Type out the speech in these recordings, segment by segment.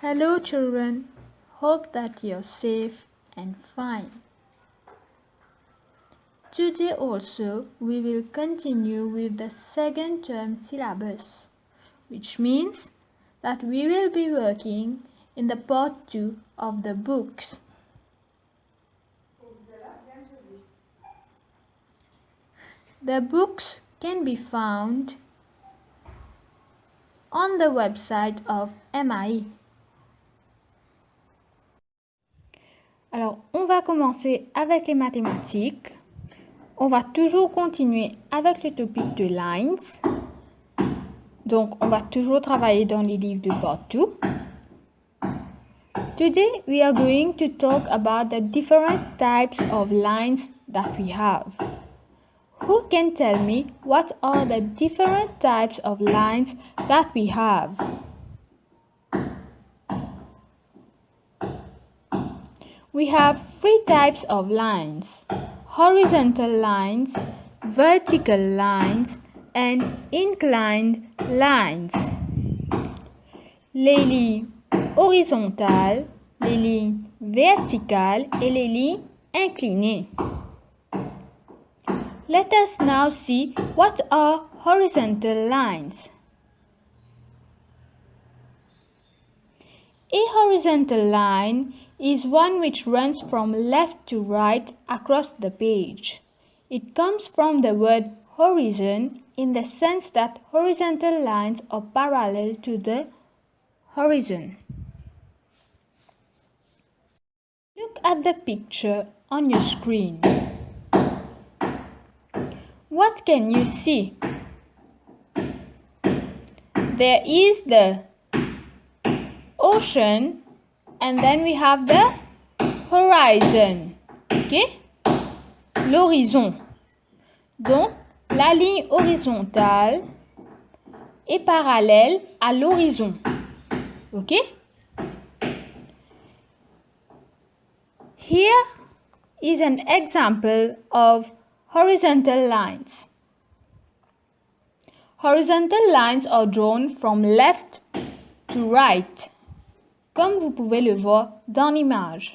Hello children, hope that you're safe and fine. Today also we will continue with the second term syllabus, which means that we will be working in the part 2 of the books. The books can be found on the website of MAI. Alors, on va commencer avec les mathématiques. On va toujours continuer avec le topic de lines. Donc, on va toujours travailler dans les livres de part 2. Today, we are going to talk about the different types of lines that we have. Who can tell me what are the different types of lines that we have? We have three types of lines: horizontal lines, vertical lines, and inclined lines. Les lignes horizontales, les lignes verticales et les lignes inclinées. Let us now see what are horizontal lines. A horizontal line is one which runs from left to right across the page. It comes from the word horizon in the sense that horizontal lines are parallel to the horizon. Look at the picture on your screen. What can you see? There is the ocean and then we have the horizon. Okay? L'horizon. Donc, la ligne horizontale est parallèle à l'horizon. Okay? Here is an example of horizontal lines. Horizontal lines are drawn from left to right, comme vous pouvez le voir dans l'image.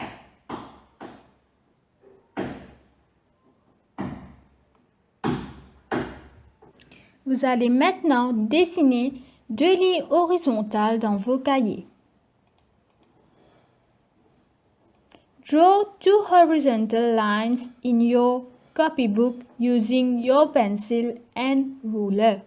Vous allez maintenant dessiner deux lignes horizontales dans vos cahiers. Draw two horizontal lines in your copybook using your pencil and ruler.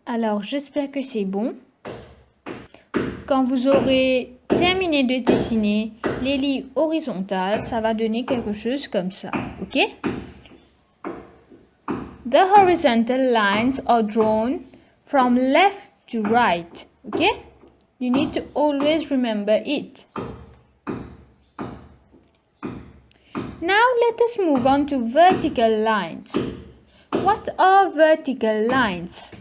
Alors, j'espère que c'est bon. Quand vous aurez terminé de dessiner les lignes horizontales, ça va donner quelque chose comme ça, ok? The horizontal lines are drawn from left to right, okay? You need to always remember it. Now let us move on to vertical lines. What are vertical lines?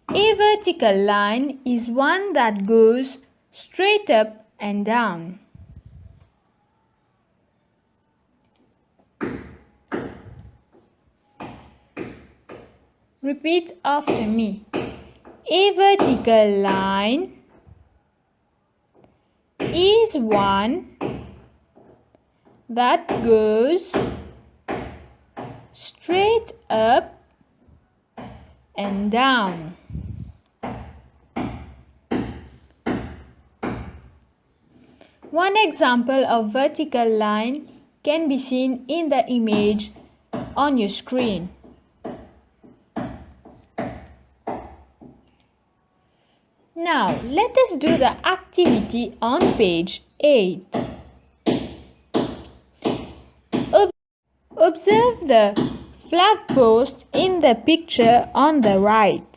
A vertical line is one that goes straight up and down. Repeat after me. A vertical line is one that goes straight up and down. One example of vertical line can be seen in the image on your screen. Now, let us do the activity on page 8. Observe the flag post in the picture on the right.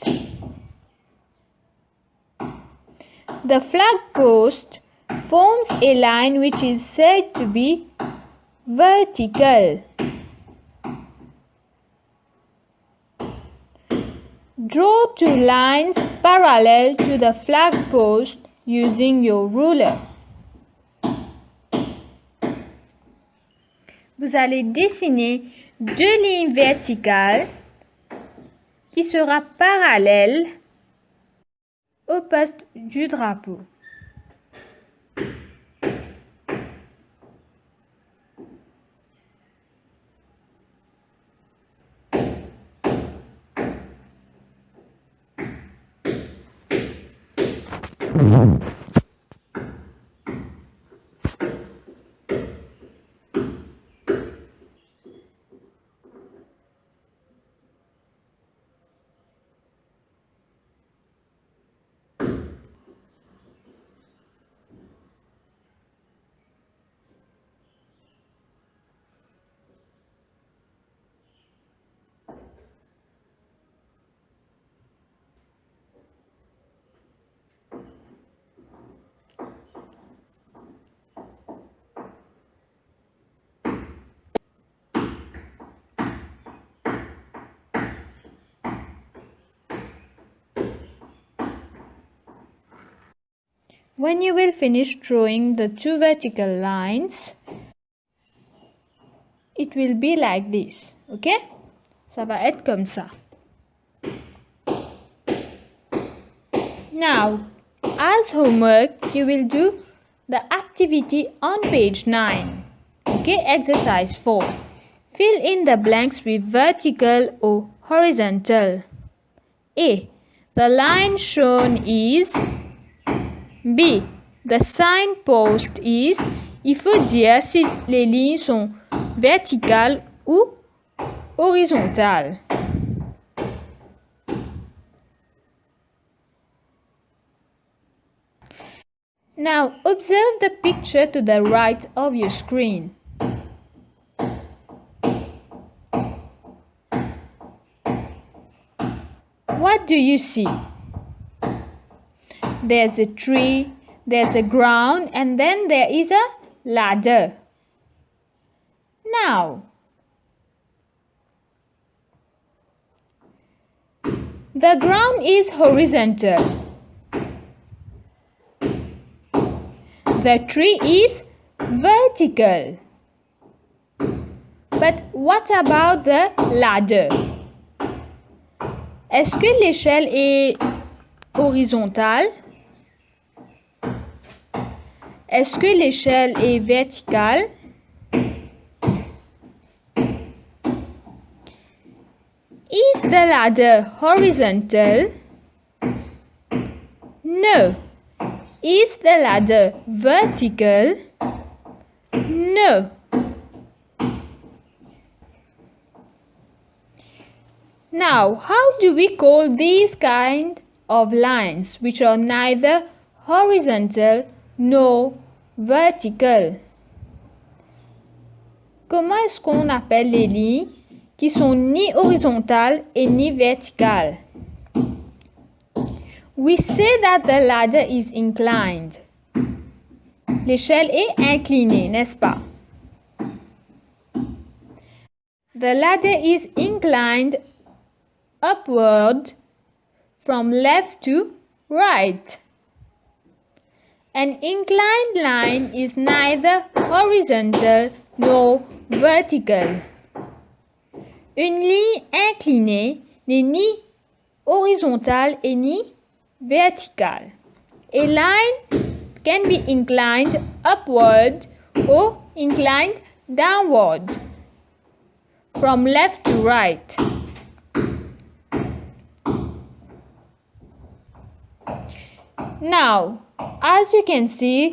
The flag post forms a line which is said to be vertical. Draw two lines parallel to the flag post using your ruler. Vous allez dessiner deux lignes verticales qui seront parallèles au poste du drapeau. When you will finish drawing the two vertical lines, it will be like this, okay? Ça va être comme ça. Now, as homework, you will do the activity on page 9. Okay, exercise 4. Fill in the blanks with vertical or horizontal. A. The line shown is. B. The signpost is. Il faut dire si les lignes sont verticales ou horizontales. Now observe the picture to the right of your screen. What do you see? There's a tree, there's a ground, and then there is a ladder. Now, the ground is horizontal. The tree is vertical. But what about the ladder? Est-ce que l'échelle est horizontale? Est-ce que l'échelle est verticale? Is the ladder horizontal? No. Is the ladder vertical? No. Now, how do we call these kind of lines which are neither horizontal nor vertical? Comment est-ce qu'on appelle les lignes qui sont ni horizontales et ni verticales? We say that the ladder is inclined. L'échelle est inclinée, n'est-ce pas? The ladder is inclined upward from left to right. An inclined line is neither horizontal nor vertical. Une ligne inclinée n'est ni horizontale et ni verticale. A line can be inclined upward or inclined downward from left to right. Now, as you can see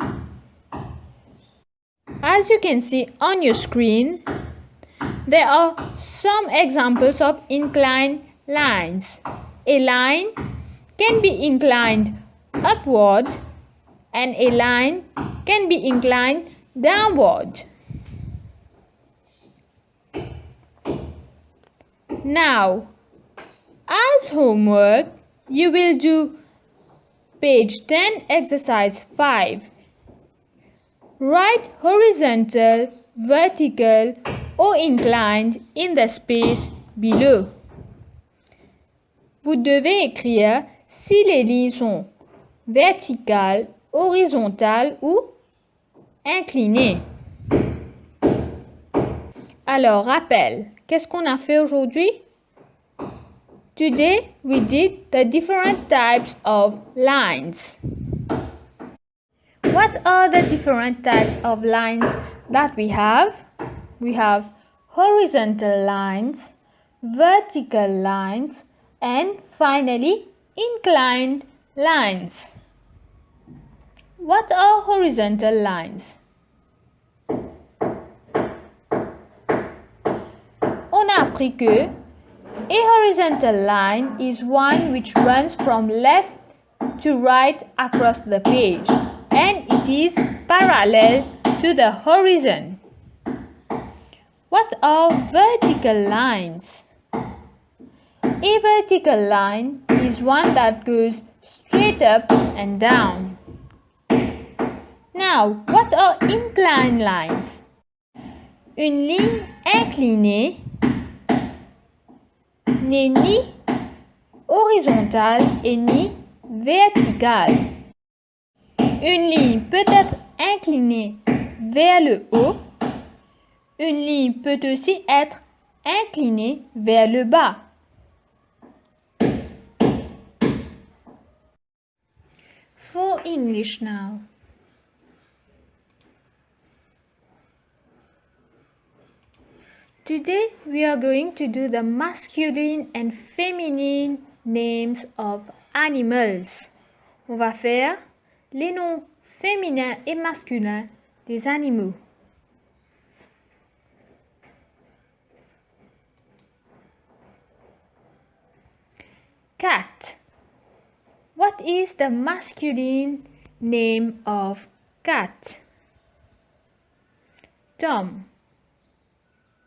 on your screen, there are some examples of inclined lines. A line can be inclined upward and a line can be inclined downward. Now, as homework, you will do page 10, exercise 5. Write horizontal, vertical or inclined in the space below. Vous devez écrire si les lignes sont verticales, horizontales ou inclinées. Alors, rappel, qu'est-ce qu'on a fait aujourd'hui? Today, we did the different types of lines. What are the different types of lines that we have? We have horizontal lines, vertical lines, and finally, inclined lines. What are horizontal lines? On a appris que a horizontal line is one which runs from left to right across the page and it is parallel to the horizon. What are vertical lines? A vertical line is one that goes straight up and down. Now, what are inclined lines? Une ligne inclinée n'est ni horizontale et ni verticale. Une ligne peut être inclinée vers le haut. Une ligne peut aussi être inclinée vers le bas. For English now. Today we are going to do the masculine and feminine names of animals. On va faire les noms féminins et masculins des animaux. Cat. What is the masculine name of cat? Tom.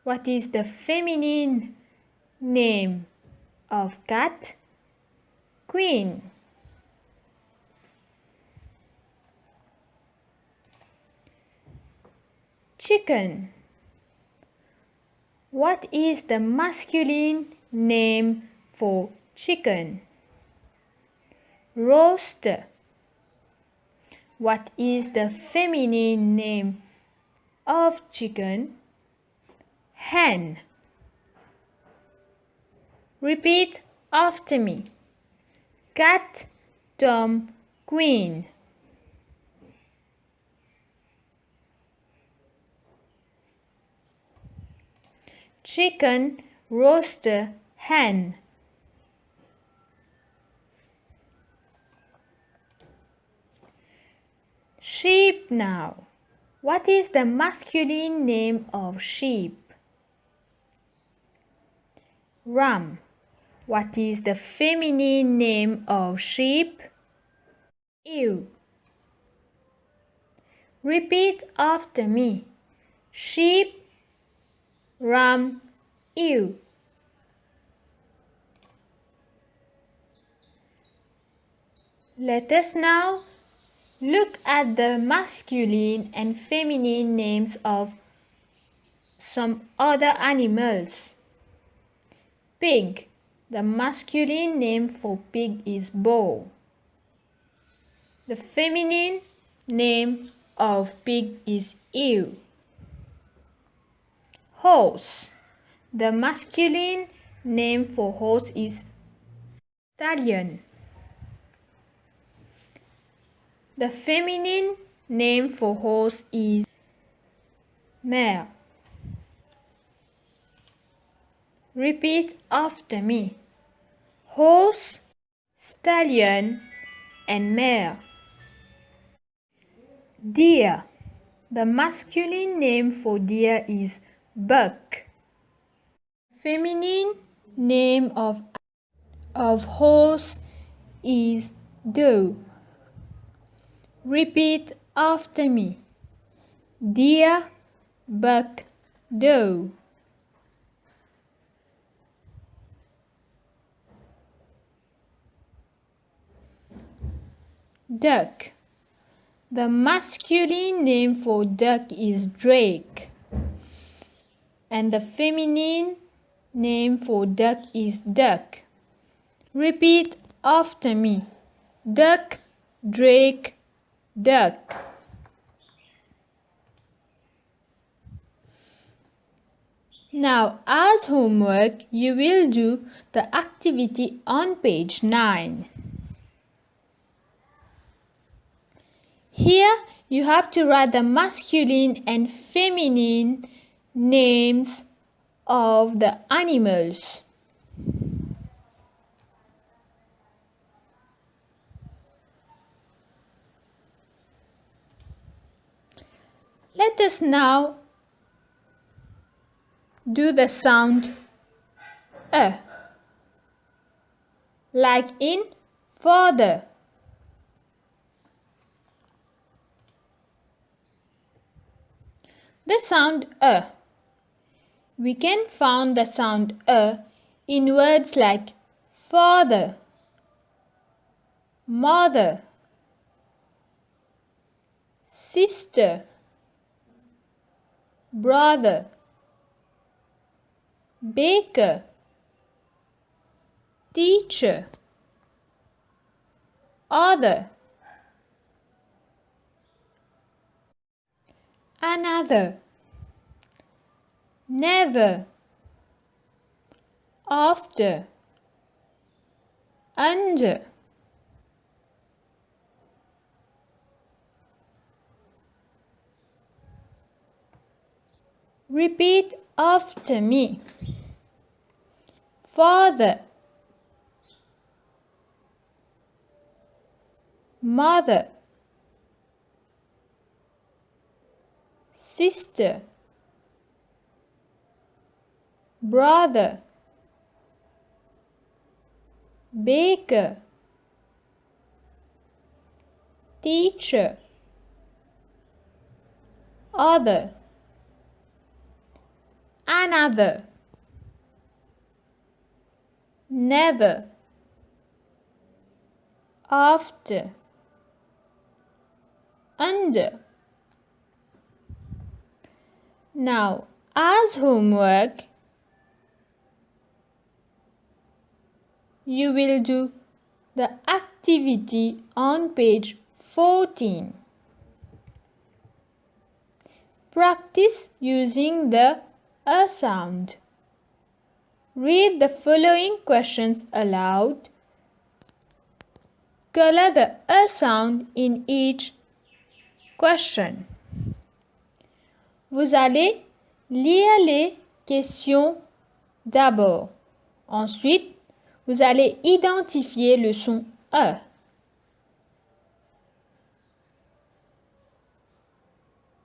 What is the feminine name of cat? Queen. Chicken. What is the masculine name for chicken? Rooster. What is the feminine name of chicken? Hen. Repeat after me. Cat, Tom, Queen. Chicken, rooster, hen. Sheep now. What is the masculine name of sheep? Ram. What is the feminine name of sheep? Ewe. Repeat after me. Sheep, ram, ewe. Let us now look at the masculine and feminine names of some other animals. Pig. The masculine name for pig is Bo. The feminine name of pig is Ewe. Horse. The masculine name for horse is Stallion. The feminine name for horse is Mare. Repeat after me. Horse, stallion, and mare. Deer. The masculine name for deer is buck. Feminine name of horse is doe. Repeat after me. Deer, buck, doe. Duck. The masculine name for duck is drake. and the feminine name for duck is duck. Repeat after me. Duck, drake, duck. Now, as homework, you will do the activity on page 9. Here, you have to write the masculine and feminine names of the animals. Let us now do the sound like in father. The sound we can find the sound in words like father, mother, sister, brother, baker, teacher, other, another, never, after, under. Repeat after me. Father, mother, sister, brother, baker, teacher, other, another, never, after, under. Now, as homework, you will do the activity on page 14. Practice using the a sound. Read the following questions aloud. Color the a sound in each question. Vous allez lire les questions d'abord. Ensuite, vous allez identifier le son E.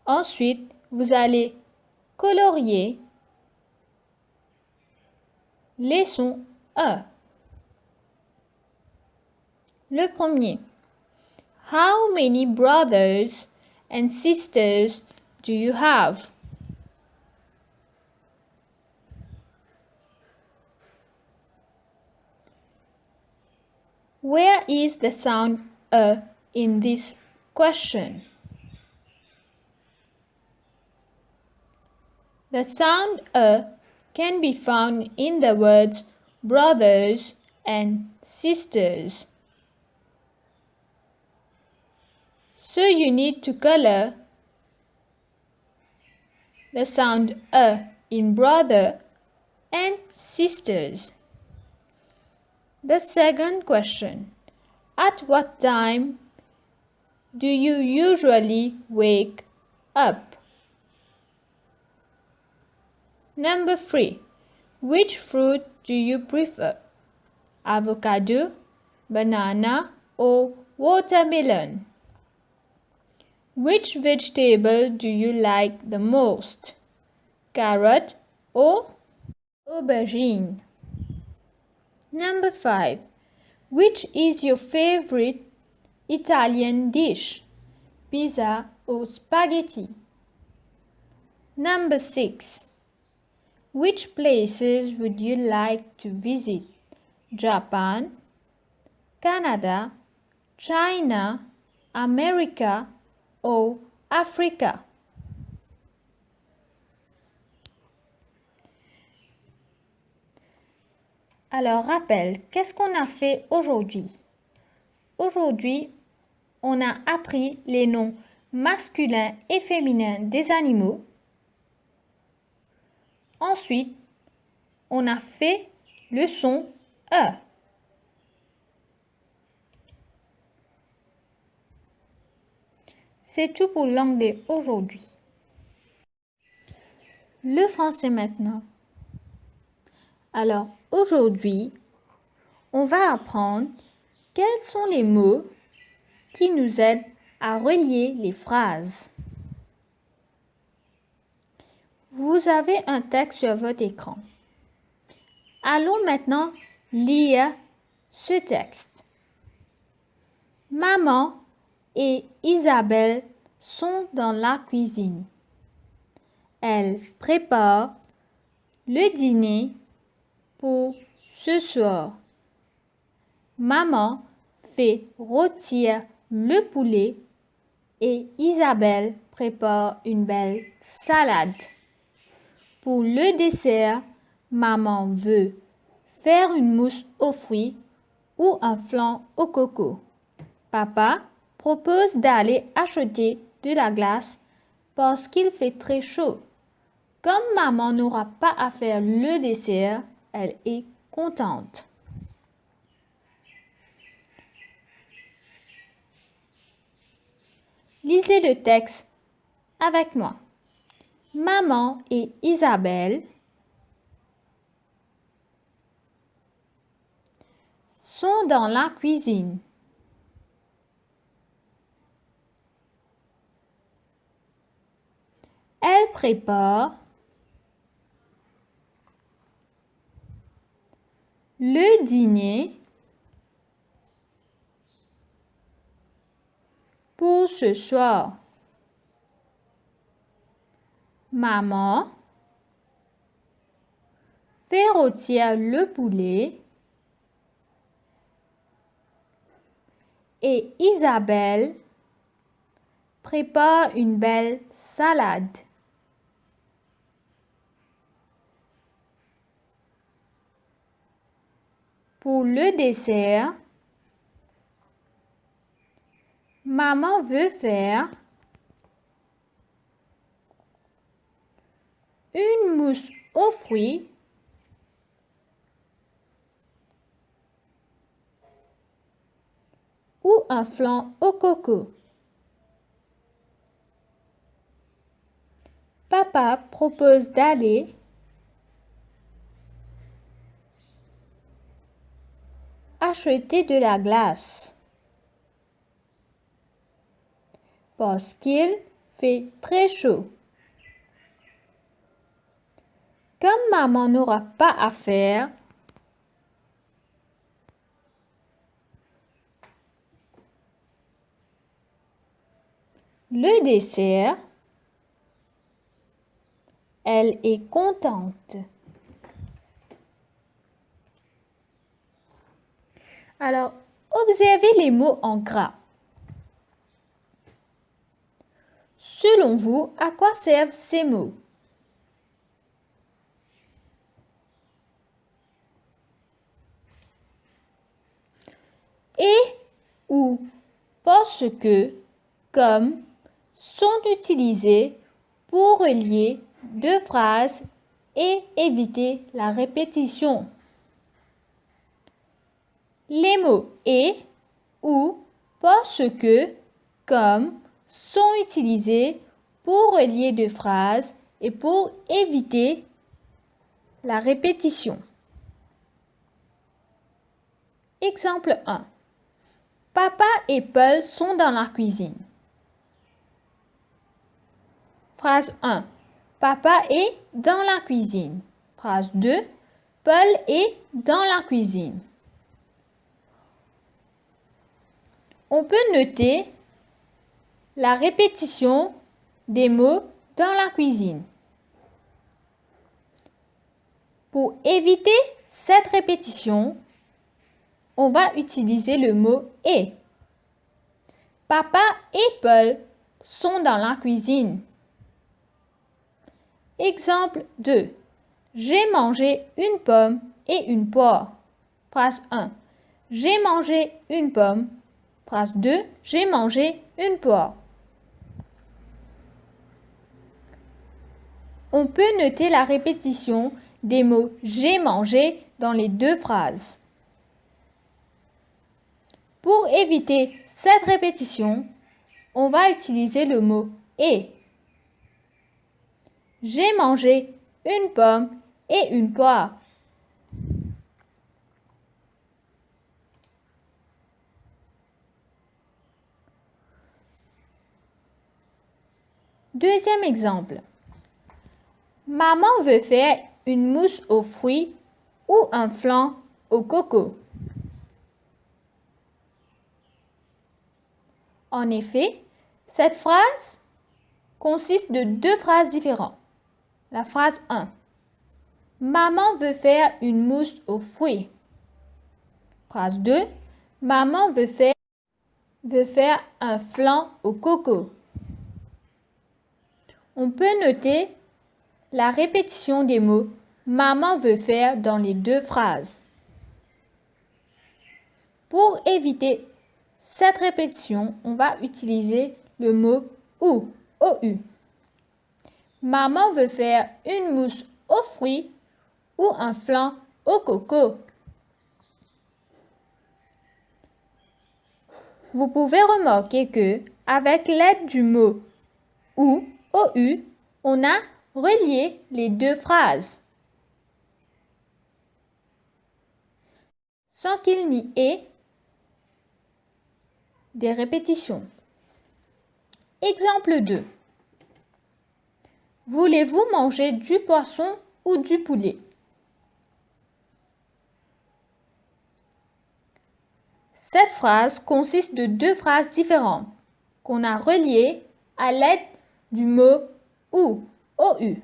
Ensuite, vous allez colorier les sons E. Le premier. How many brothers and sisters do you have? Where is the sound in this question? The sound can be found in the words brothers and sisters. So you need to color the sound in brother and sisters. The second question. At what time do you usually wake up? Number 3. Which fruit do you prefer? Avocado, banana, or watermelon? Which vegetable do you like the most? Carrot or aubergine? Number 5. Which is your favorite Italian dish? Pizza or spaghetti? Number 6. Which places would you like to visit? Japan, Canada, China, America, or Africa? Alors, rappel, qu'est-ce qu'on a fait aujourd'hui? Aujourd'hui, on a appris les noms masculins et féminins des animaux. Ensuite, on a fait le son E. C'est tout pour l'anglais aujourd'hui. Le français maintenant. Alors, aujourd'hui, on va apprendre quels sont les mots qui nous aident à relier les phrases. Vous avez un texte sur votre écran. Allons maintenant lire ce texte. Maman et Isabelle sont dans la cuisine. Elles préparent le dîner pour ce soir. Maman fait rôtir le poulet et Isabelle prépare une belle salade. Pour le dessert, maman veut faire une mousse aux fruits ou un flan au coco. Papa propose d'aller acheter de la glace parce qu'il fait très chaud. Comme maman n'aura pas à faire le dessert, elle est contente. Lisez le texte avec moi. Maman et Isabelle sont dans la cuisine. Elles préparent le dîner pour ce soir. Maman fait rôtir le poulet et Isabelle prépare une belle salade. Pour le dessert, maman veut faire une mousse aux fruits ou un flan au coco. Papa propose d'aller acheter de la glace parce qu'il fait très chaud. Comme maman n'aura pas à faire le dessert, elle est contente. Alors, observez les mots en gras. Selon vous, à quoi servent ces mots? Et ou parce que, comme, sont utilisés pour relier deux phrases et éviter la répétition. Les mots et ou parce que, comme, sont utilisés pour relier deux phrases et pour éviter la répétition. Exemple 1. Papa et Paul sont dans la cuisine. Phrase 1. Papa est dans la cuisine. Phrase 2. Paul est dans la cuisine. On peut noter la répétition des mots dans la cuisine. Pour éviter cette répétition, on va utiliser le mot « et ». Papa et Paul sont dans la cuisine. Exemple 2. J'ai mangé une pomme et une poire. Phrase 1. J'ai mangé une pomme. Phrase 2. J'ai mangé une poire. On peut noter la répétition des mots j'ai mangé dans les deux phrases. Pour éviter cette répétition, on va utiliser le mot et. J'ai mangé une pomme et une poire. Deuxième exemple. Maman veut faire une mousse aux fruits ou un flan au coco. En effet, cette phrase consiste de deux phrases différentes. La phrase 1. Maman veut faire une mousse aux fruits. Phrase 2. Maman veut faire un flan au coco. On peut noter la répétition des mots maman veut faire dans les deux phrases. Pour éviter cette répétition, on va utiliser le mot ou, OU. Maman veut faire une mousse aux fruits ou un flan au coco. Vous pouvez remarquer que, avec l'aide du mot ou, OU, on a relié les deux phrases, sans qu'il n'y ait des répétitions. Exemple 2. Voulez-vous manger du poisson ou du poulet? Cette phrase consiste de deux phrases différentes qu'on a reliées à l'aide du mot ou, OU.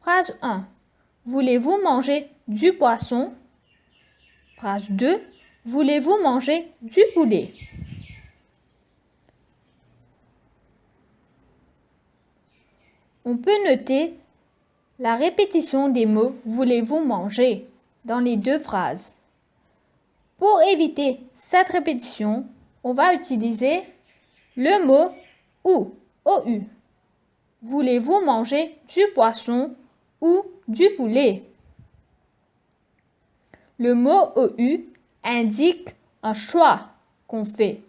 Phrase 1. Voulez-vous manger du poisson? Phrase 2. Voulez-vous manger du poulet? On peut noter la répétition des mots voulez-vous manger dans les deux phrases. Pour éviter cette répétition, on va utiliser le mot ou, OU. Voulez-vous manger du poisson ou du poulet? Le mot OU indique un choix qu'on fait.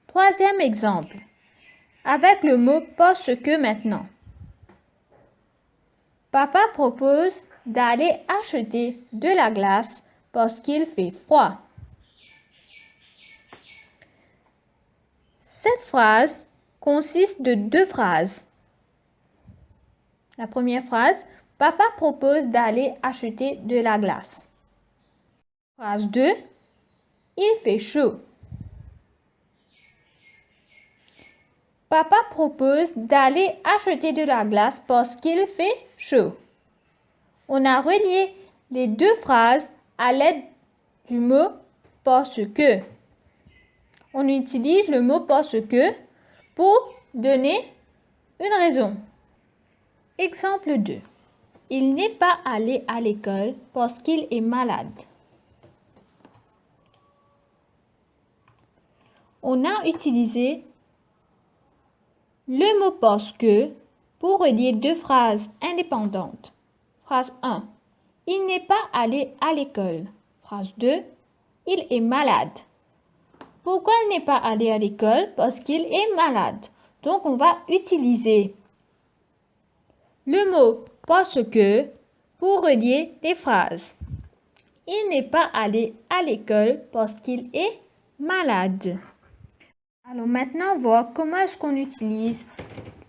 Troisième exemple, avec le mot parce que maintenant. Papa propose d'aller acheter de la glace parce qu'il fait froid. Cette phrase consiste de deux phrases. La première phrase, papa propose d'aller acheter de la glace. Phrase 2, il fait chaud. Papa propose d'aller acheter de la glace parce qu'il fait chaud. On a relié les deux phrases à l'aide du mot parce que. On utilise le mot parce que pour donner une raison. Exemple 2. Il n'est pas allé à l'école parce qu'il est malade. On a utilisé le mot parce que pour relier deux phrases indépendantes. Phrase 1. Il n'est pas allé à l'école. Phrase 2. Il est malade. Pourquoi il n'est pas allé à l'école? Parce qu'il est malade. Donc on va utiliser le mot parce que pour relier des phrases. Il n'est pas allé à l'école parce qu'il est malade. Alors maintenant, voir comment est-ce qu'on utilise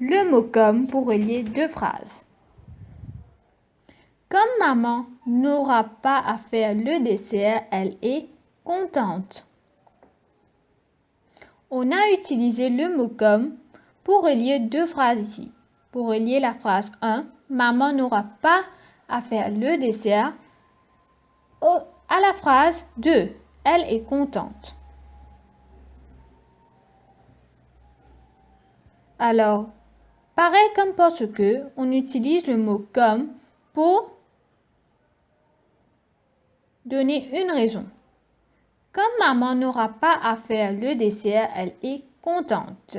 le mot comme pour relier deux phrases. Comme maman n'aura pas à faire le dessert, elle est contente. On a utilisé le mot comme pour relier deux phrases ici. Pour relier la phrase 1, maman n'aura pas à faire le dessert, à la phrase 2, elle est contente. Alors, Pareil comme parce que, on utilise le mot comme pour donner une raison. Comme maman n'aura pas à faire le dessert, elle est contente.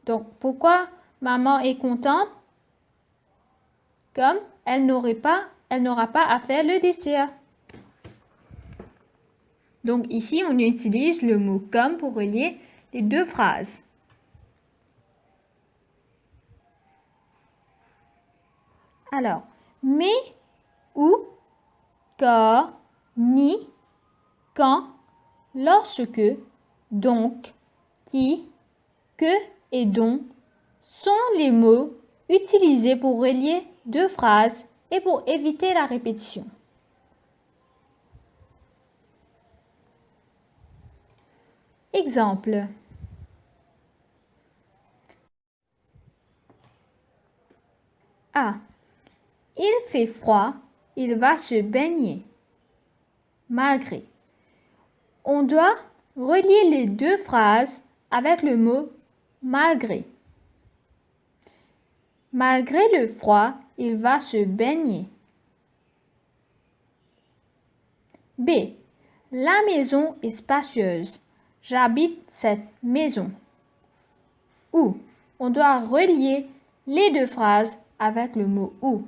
Donc, pourquoi maman est contente? Comme elle n'aura pas à faire le dessert. Donc, ici, on utilise le mot comme pour relier les deux phrases. Alors, mais, où, car, ni, quand, lorsque, donc, qui, que et dont sont les mots utilisés pour relier deux phrases et pour éviter la répétition. Exemple. A. Il fait froid, il va se baigner. Malgré. On doit relier les deux phrases avec le mot malgré. Malgré le froid, il va se baigner. B. La maison est spacieuse. J'habite cette maison. Où. On doit relier les deux phrases avec le mot où.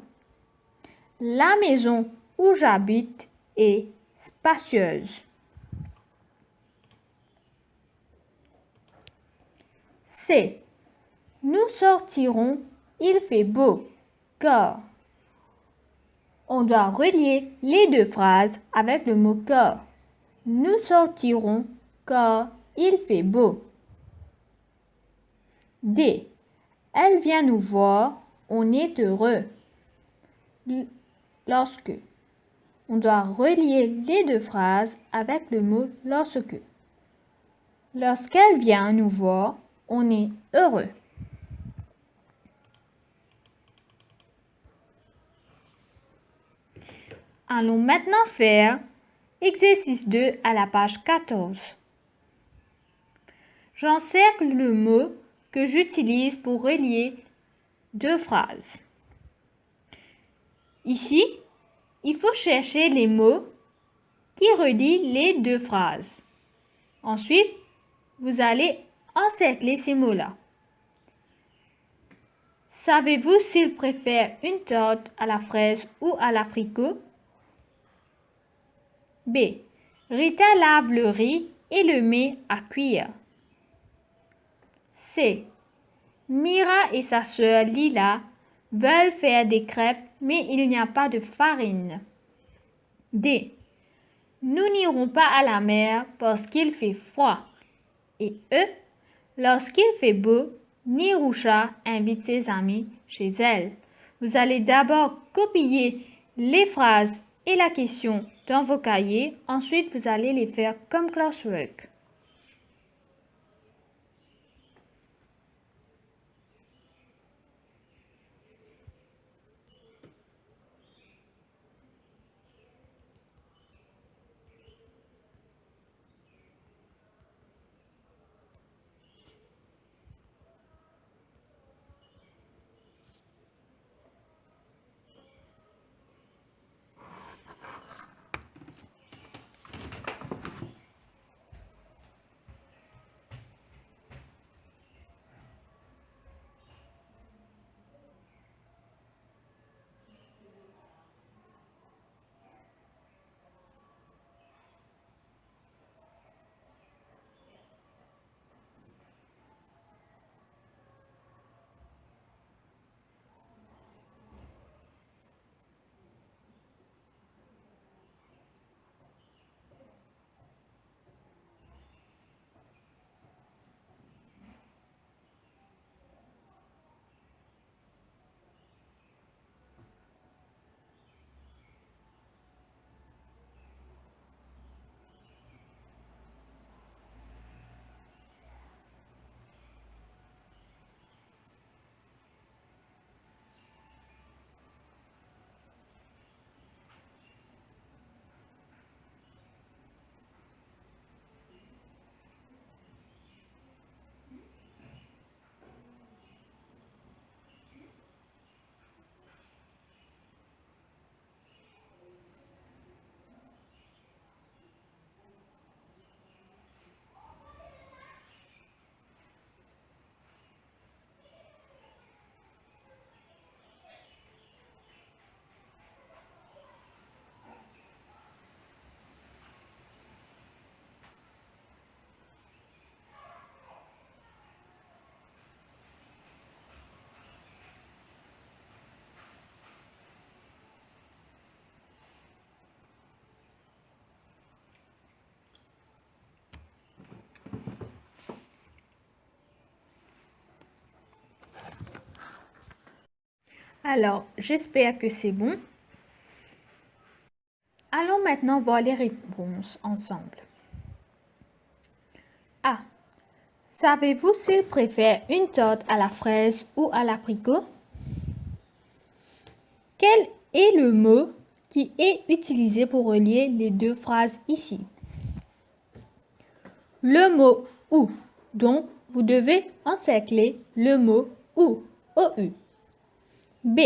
La maison où j'habite est spacieuse. C. Nous sortirons, il fait beau, car. On doit relier les deux phrases avec le mot car. Nous sortirons car il fait beau. D. Elle vient nous voir, on est heureux. Lorsque. On doit relier les deux phrases avec le mot lorsque. Lorsqu'elle vient nous voir, on est heureux. Allons maintenant faire exercice 2 à la page 14. J'encercle le mot que j'utilise pour relier deux phrases. Ici, il faut chercher les mots qui relient les deux phrases. Ensuite, vous allez encercler ces mots-là. Savez-vous s'il préfère une tarte à la fraise ou à l'abricot? B. Rita lave le riz et le met à cuire. C. Mira et sa sœur Lila veulent faire des crêpes, mais il n'y a pas de farine. D. Nous n'irons pas à la mer parce qu'il fait froid. Et E. Lorsqu'il fait beau, Nirusha invite ses amis chez elle. Vous allez d'abord copier les phrases et la question dans vos cahiers. Ensuite, vous allez les faire comme classwork. Alors, j'espère que c'est bon. Allons maintenant voir les réponses ensemble. A. Savez-vous s'il préfère une tarte à la fraise ou à l'abricot? Quel est le mot qui est utilisé pour relier les deux phrases ici? Le mot ou. Donc, vous devez encercler le mot ou. OU. B.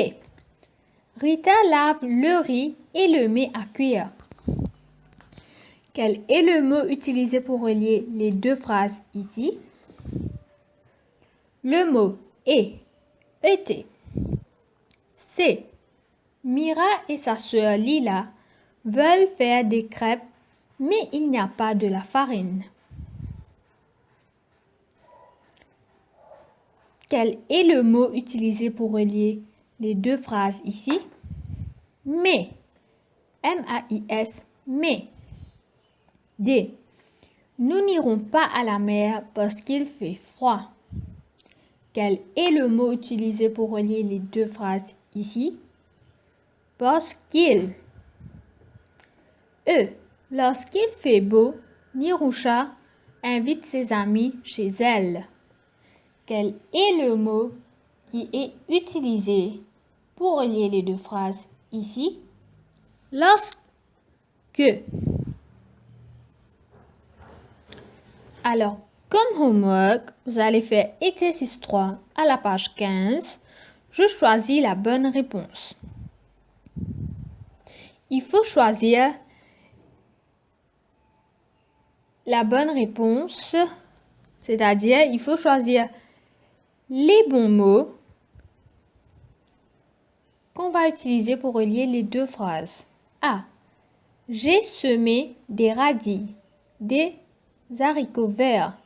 Rita lave le riz et le met à cuire. Quel est le mot utilisé pour relier les deux phrases ici? Le mot est. ET. C. Mira et sa sœur Lila veulent faire des crêpes, mais il n'y a pas de la farine. Quel est le mot utilisé pour relier les deux phrases ici? Mais. M-A-I-S. Mais. D. Nous n'irons pas à la mer parce qu'il fait froid. Quel est le mot utilisé pour relier les deux phrases ici? Parce qu'il. E. Lorsqu'il fait beau, Nirusha invite ses amis chez elle. Quel est le mot qui est utilisé pour relier les deux phrases ici? Lorsque. Alors, comme homework, vous allez faire exercice 3 à la page 15. Je choisis la bonne réponse. Il faut choisir la bonne réponse, c'est-à-dire il faut choisir les bons mots qu'on va utiliser pour relier les deux phrases. A. J'ai semé des radis, des haricots verts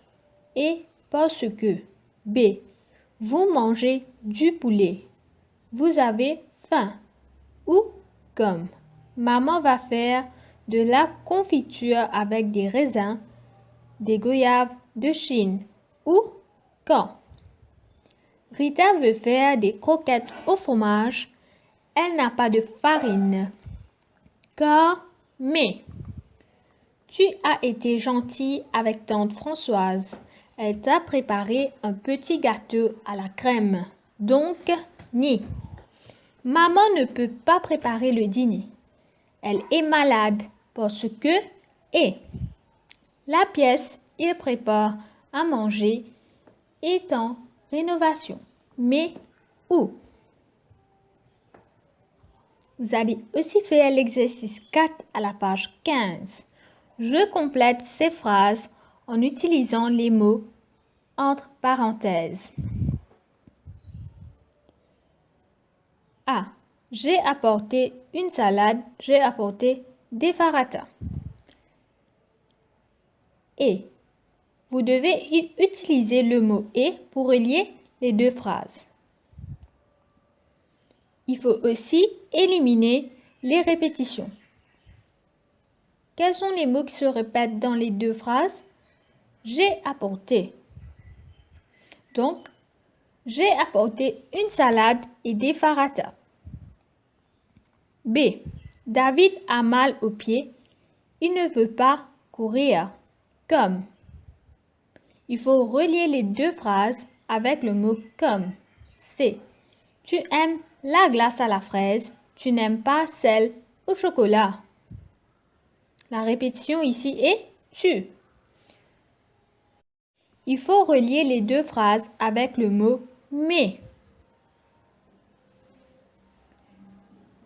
et parce que. B. Vous mangez du poulet. Vous avez faim. Ou comme. Maman va faire de la confiture avec des raisins, des goyaves de Chine. Ou quand. Rita veut faire des croquettes au fromage. Elle n'a pas de farine. Car, mais. Tu as été gentille avec tante Françoise. Elle t'a préparé un petit gâteau à la crème. Donc, ni. Maman ne peut pas préparer le dîner. Elle est malade parce que, et. La pièce il prépare à manger est en rénovation. Mais, où? Vous allez aussi faire l'exercice 4 à la page 15. Je complète ces phrases en utilisant les mots entre parenthèses. A. J'ai apporté une salade, j'ai apporté des faratas. Et. Vous devez utiliser le mot et pour relier les deux phrases. Il faut aussi éliminer les répétitions. Quels sont les mots qui se répètent dans les deux phrases? J'ai apporté. Donc, j'ai apporté une salade et des faratas. B. David a mal aux pieds. Il ne veut pas courir. Comme. Il faut relier les deux phrases avec le mot comme. C. Tu aimes la glace à la fraise. Tu n'aimes pas celle au chocolat. La répétition ici est tu. Il faut relier les deux phrases avec le mot mais.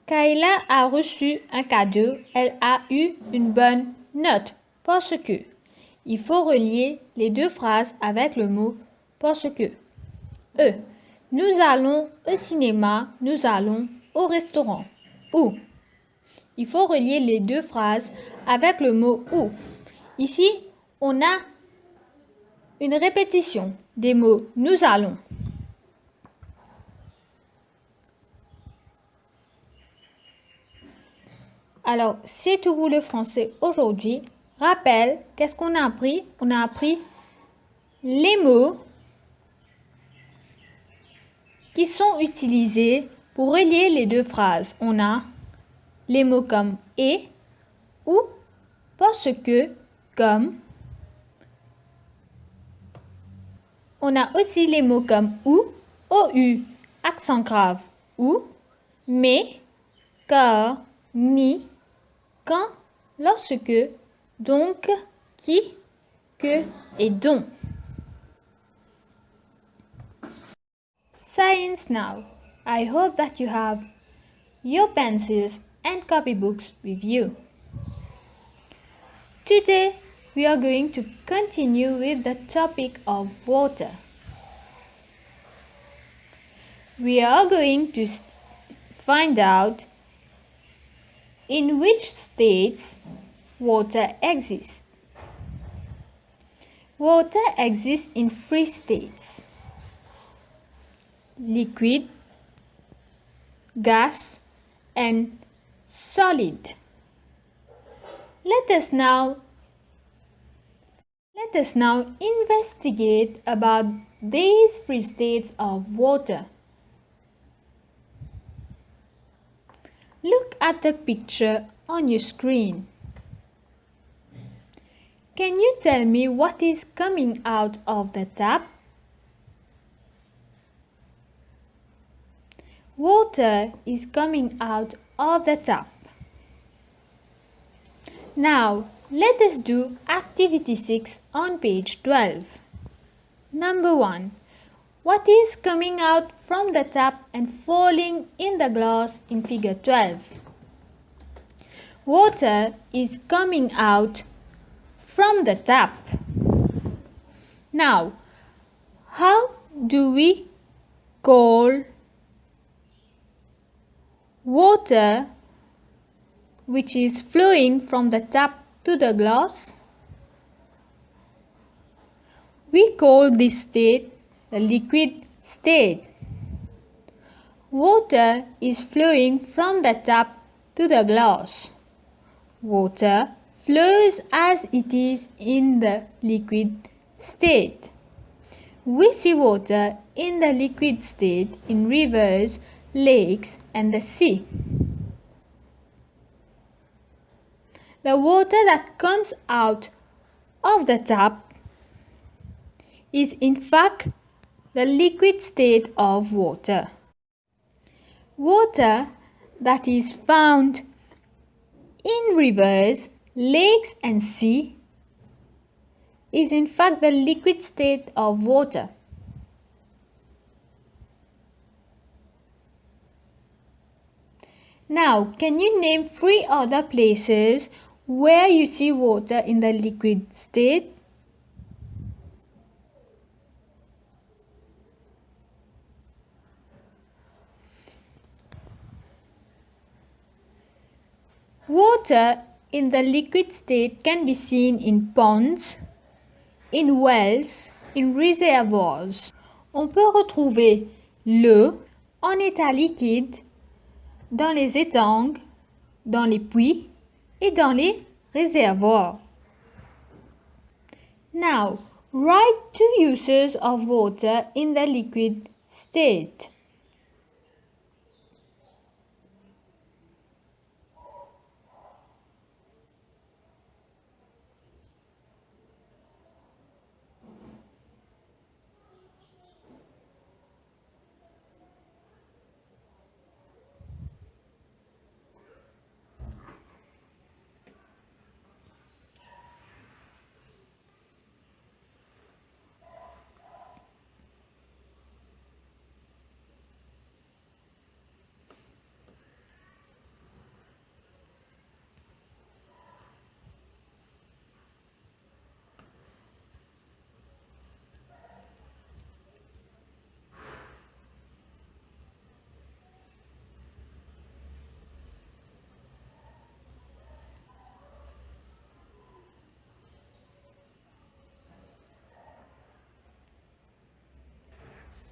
Kayla a reçu un cadeau. Elle a eu une bonne note parce que. Il faut relier les deux phrases avec le mot parce que. E. Nous allons au cinéma. Nous allons au restaurant. Où. Il faut relier les deux phrases avec le mot où. Ici, on a une répétition des mots nous allons. Alors, c'est tout pour le français aujourd'hui. Rappel, qu'est-ce qu'on a appris? On a appris les mots qui sont utilisés Pour relier les deux phrases, on a les mots comme et, ou, parce que, comme. On a aussi les mots comme ou, ou, accent grave, ou, mais, car, ni, quand, lorsque, donc, qui, que et dont. Science now. I hope that you have your pencils and copybooks with you. Today, we are going to continue with the topic of water. We are going to find out in which states water exists. Water exists in 3 states: liquid, gas, and solid. Let us now investigate about these 3 states of water. Look at the picture on your screen. Can you tell me what is coming out of the tap? Water is coming out of the tap. Now, let us do activity 6 on page 12. Number 1. What is coming out from the tap and falling in the glass in figure 12? Water is coming out from the tap. Now, how do we call water which is flowing from the tap to the glass? We call this state the liquid state. Water is flowing from the tap to the glass. Water flows as it is in the liquid state. We see water in the liquid state in rivers, lakes, and the sea. The water that comes out of the tap is in fact the liquid state of water. Water that is found in rivers, lakes, and sea is in fact the liquid state of water. Now, can you name 3 other places where you see water in the liquid state? Water in the liquid state can be seen in ponds, in wells, in reservoirs. On peut retrouver l'eau en état liquide dans les étangs, dans les puits et dans les réservoirs. Now, write 2 uses of water in the liquid state.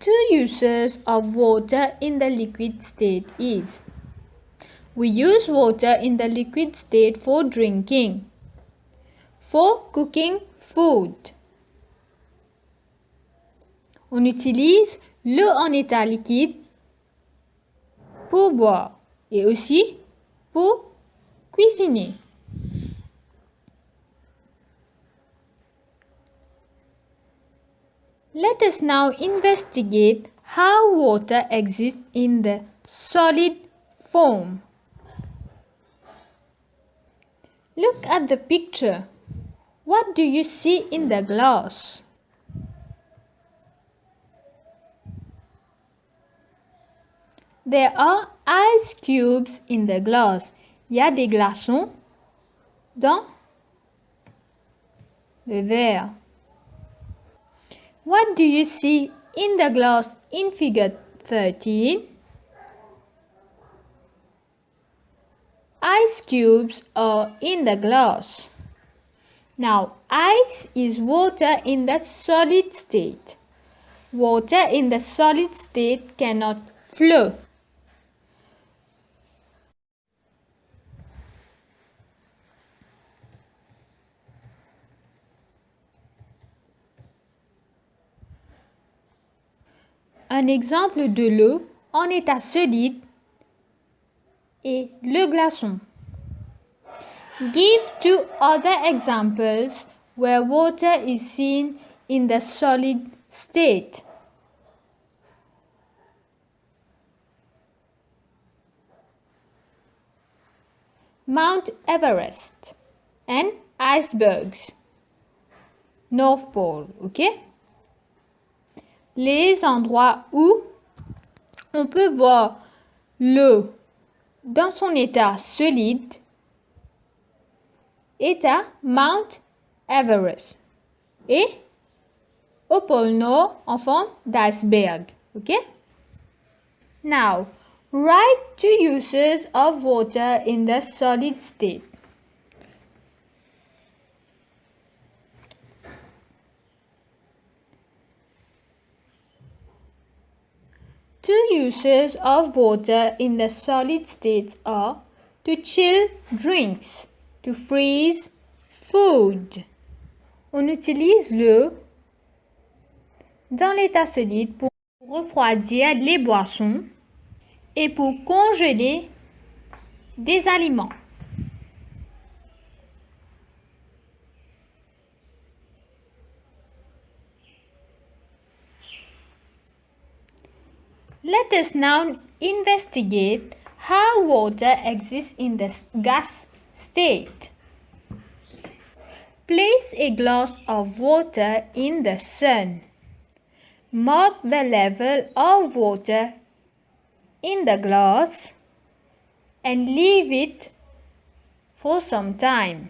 Two uses of water in the liquid state is: we use water in the liquid state for drinking, for cooking food. On utilise l'eau en état liquide pour boire et aussi pour cuisiner. Let us now investigate how water exists in the solid form. Look at the picture. What do you see in the glass? There are ice cubes in the glass. Il y a des glaçons dans le verre. What do you see in the glass in figure 13? Ice cubes are in the glass. Now, ice is water in the solid state. Water in the solid state cannot flow. Un exemple de l'eau en état solide est le glaçon. Give two other examples where water is seen in the solid state. Mount Everest and icebergs. North Pole, ok? Les endroits où on peut voir l'eau dans son état solide est à Mount Everest et au pôle Nord en forme d'iceberg. Ok? Now, write two uses of water in the solid state. Two uses of water in the solid state are to chill drinks, to freeze food. On utilise l'eau dans l'état solide pour refroidir les boissons et pour congeler des aliments. Let us now investigate how water exists in the gas state. Place a glass of water in the sun. Mark the level of water in the glass and leave it for some time.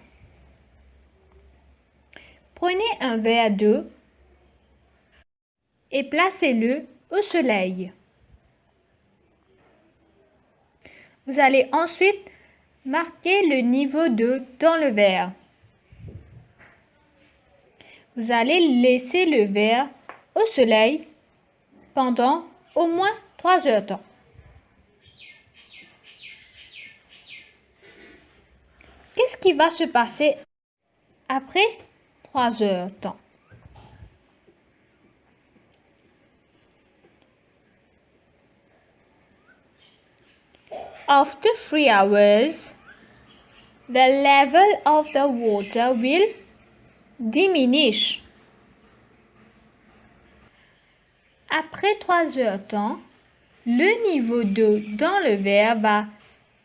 Prenez un verre d'eau et placez-le au soleil. Vous allez ensuite marquer le niveau d'eau dans le verre. Vous allez laisser le verre au soleil pendant au moins 3 heures de temps. Qu'est-ce qui va se passer après 3 heures de temps? After 3 hours, the level of the water will diminish. Après 3 heures de temps, le niveau d'eau dans le verre va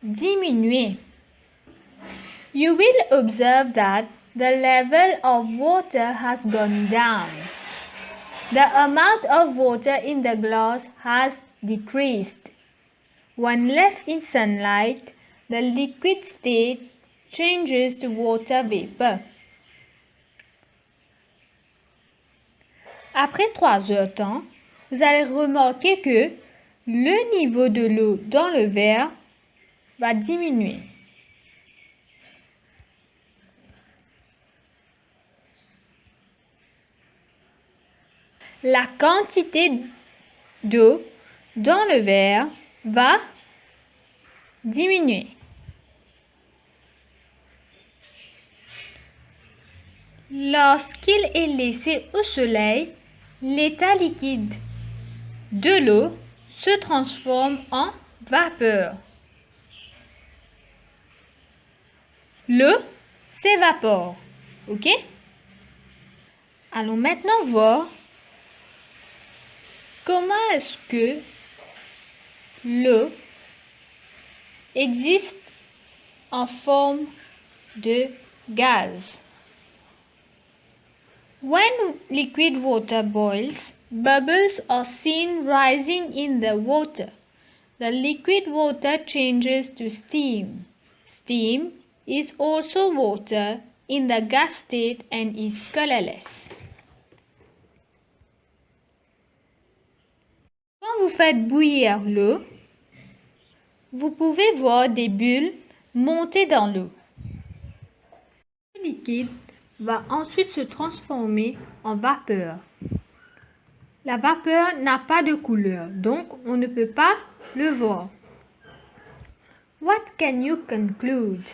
diminuer. You will observe that the level of water has gone down. The amount of water in the glass has decreased. When left in sunlight, the liquid state changes to water vapor. Après 3 heures de temps, vous allez remarquer que le niveau de l'eau dans le verre va diminuer. La quantité d'eau dans le verre va diminuer. Lorsqu'il est laissé au soleil, l'état liquide de l'eau se transforme en vapeur. L'eau s'évapore. Ok? Allons maintenant voir comment est-ce que l'eau existe en forme de gaz. When liquid water boils, bubbles are seen rising in the water. The liquid water changes to steam. Steam is also water in the gas state and is colorless. Quand vous faites bouillir l'eau, vous pouvez voir des bulles monter dans l'eau. Le liquide va ensuite se transformer en vapeur. La vapeur n'a pas de couleur, donc on ne peut pas le voir. What can you conclude?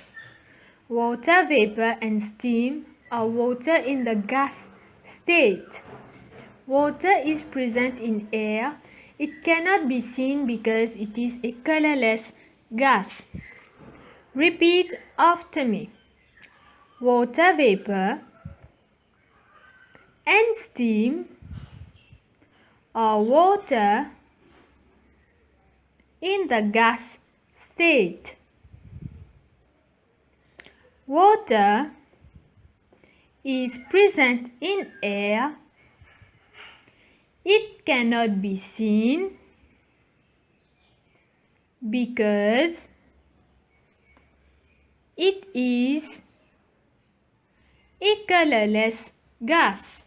Water vapor and steam are water in the gas state. Water is present in air. It cannot be seen because it is a colorless gas. Repeat after me. Water vapor and steam are water in the gas state. Water is present in air. It cannot be seen because it is a colorless gas.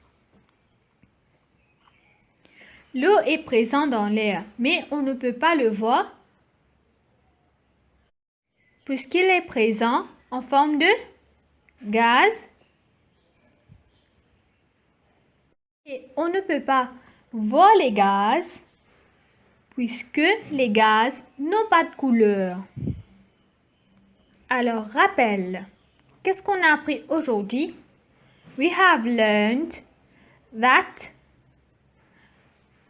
L'eau est présente dans l'air, mais on ne peut pas le voir puisqu'il est présent en forme de gaz. Et on ne peut pas voir les gaz puisque les gaz n'ont pas de couleur. Alors, rappel, qu'est-ce qu'on a appris aujourd'hui? We have learned that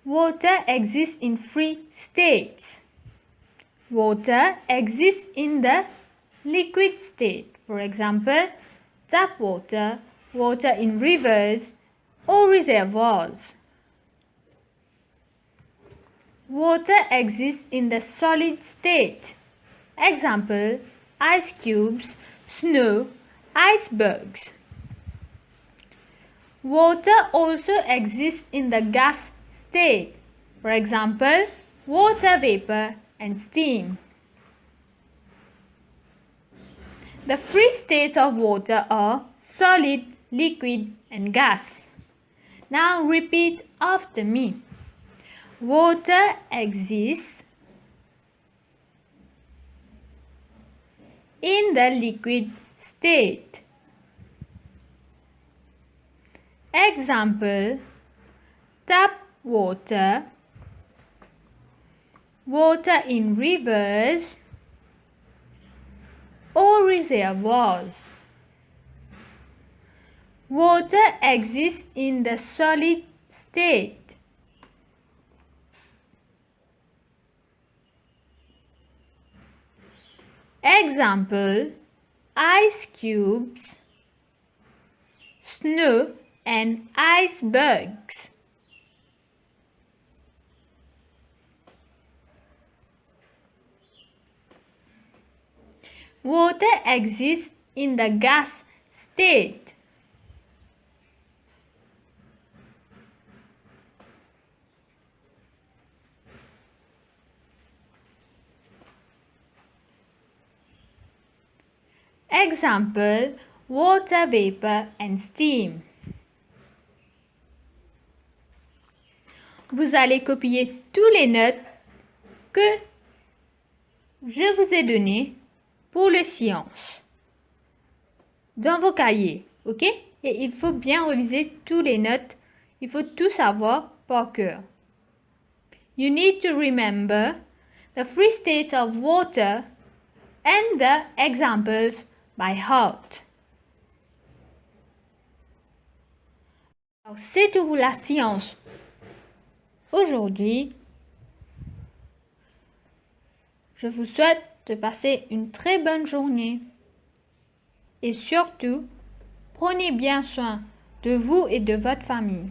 water exists in three states. Water exists in the liquid state. For example, tap water, water in rivers or reservoirs. Water exists in the solid state. Example, ice cubes, snow, icebergs. Water also exists in the gas state. For example, water vapor and steam. The three states of water are solid, liquid, and gas. Now repeat after me. Water exists in the liquid state. Example, tap water, water in rivers or reservoirs. Water exists in the solid state. Example, ice cubes, snow and icebergs. Water exists in the gas state. Example, water vapor and steam. Vous allez copier tous les notes que je vous ai données pour les sciences dans vos cahiers, ok? Et il faut bien réviser tous les notes. Il faut tout savoir par cœur. You need to remember the three states of water and the examples by heart. Alors, c'est tout pour la science aujourd'hui. Je vous souhaite de passer une très bonne journée. Et surtout, prenez bien soin de vous et de votre famille.